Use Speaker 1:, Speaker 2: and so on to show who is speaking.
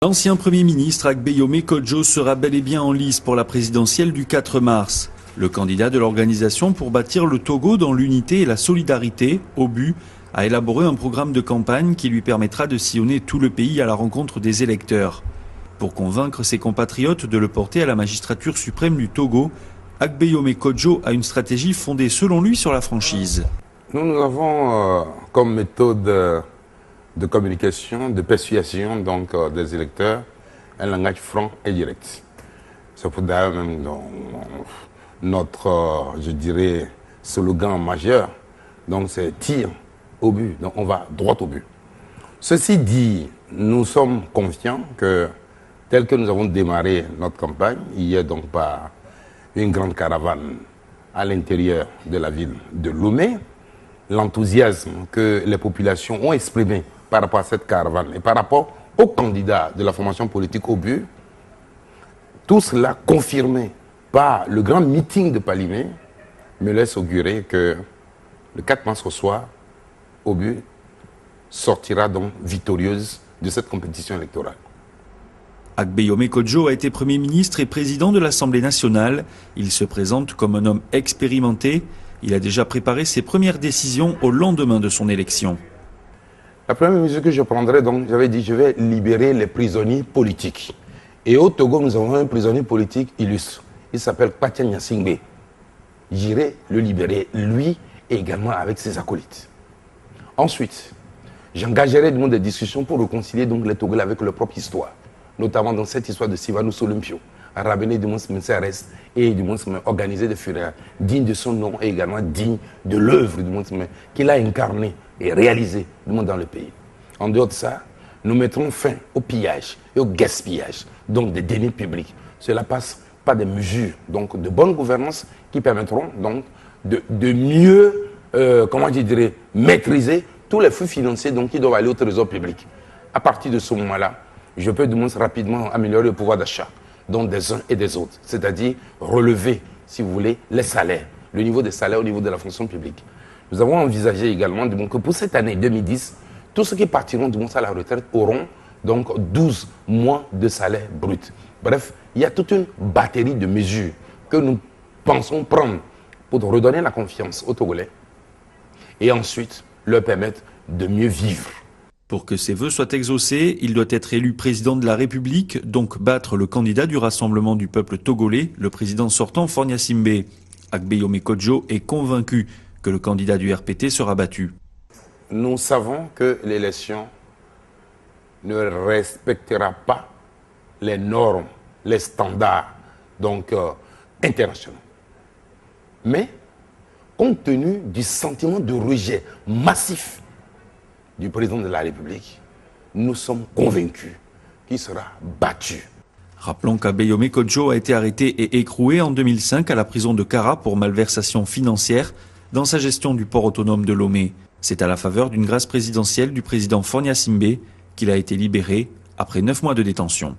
Speaker 1: L'ancien Premier ministre Agbeyome Kodjo sera bel et bien en lice pour la présidentielle du 4 mars. Le candidat de l'organisation pour bâtir le Togo dans l'unité et la solidarité, OBU, a élaboré un programme de campagne qui lui permettra de sillonner tout le pays à la rencontre des électeurs. Pour convaincre ses compatriotes de le porter à la magistrature suprême du Togo, Agbeyome Kodjo a une stratégie fondée selon lui sur la franchise.
Speaker 2: Nous avons comme méthode de communication, de persuasion des électeurs, un langage franc et direct. C'est pour d'ailleurs même notre, je dirais, slogan majeur, donc c'est tir au but, donc on va droit au but. Ceci dit, nous sommes confiants que tel que nous avons démarré notre campagne, il y a donc pas une grande caravane à l'intérieur de la ville de Lomé, l'enthousiasme que les populations ont exprimé par rapport à cette caravane et par rapport aux candidats de la formation politique OBU, tout cela confirmé par le grand meeting de Palimé, me laisse augurer que le 4 mars au soir, OBU sortira donc victorieuse de cette compétition électorale.
Speaker 1: Agbeyome Kodjo a été Premier ministre et président de l'Assemblée nationale. Il se présente comme un homme expérimenté. Il a déjà préparé ses premières décisions au lendemain de son élection.
Speaker 2: La première mesure que je prendrai, donc, j'avais dit, je vais libérer les prisonniers politiques. Et au Togo, nous avons un prisonnier politique illustre. Il s'appelle Patia Nyasingbe. J'irai le libérer, lui, et également avec ses acolytes. Ensuite, j'engagerai des discussions pour réconcilier donc, les Togolais avec leur propre histoire. Notamment dans cette histoire de Sivanu Solumpio, à ramener du moins reste et du moins organiser des funérailles dignes de son nom et également dignes de l'œuvre qu'il a incarnée et réalisée dans le pays. En dehors de ça, nous mettrons fin au pillage et au gaspillage donc des deniers publics. Cela passe par des mesures donc de bonne gouvernance qui permettront donc de mieux maîtriser tous les flux financiers donc, qui doivent aller au trésor public. À partir de ce moment-là, je peux du moins rapidement améliorer le pouvoir d'achat donc des uns et des autres, c'est-à-dire relever, si vous voulez, les salaires, le niveau des salaires au niveau de la fonction publique. Nous avons envisagé également que pour cette année 2010, tous ceux qui partiront à la retraite auront donc 12 mois de salaire brut. Bref, il y a toute une batterie de mesures que nous pensons prendre pour redonner la confiance aux Togolais et ensuite leur permettre de mieux vivre.
Speaker 1: Pour que ses vœux soient exaucés, il doit être élu président de la République, donc battre le candidat du Rassemblement du peuple togolais, le président sortant Faure Gnassingbé. Agbeyome Kodjo est convaincu que le candidat du RPT sera battu.
Speaker 2: Nous savons que l'élection ne respectera pas les normes, les standards internationaux. Mais, compte tenu du sentiment de rejet massif du président de la République, nous sommes convaincus qu'il sera battu.
Speaker 1: Rappelons qu'Agbeyome Kodjo a été arrêté et écroué en 2005 à la prison de Kara pour malversation financière dans sa gestion du port autonome de Lomé. C'est à la faveur d'une grâce présidentielle du président Faure Gnassingbé qu'il a été libéré après 9 mois de détention.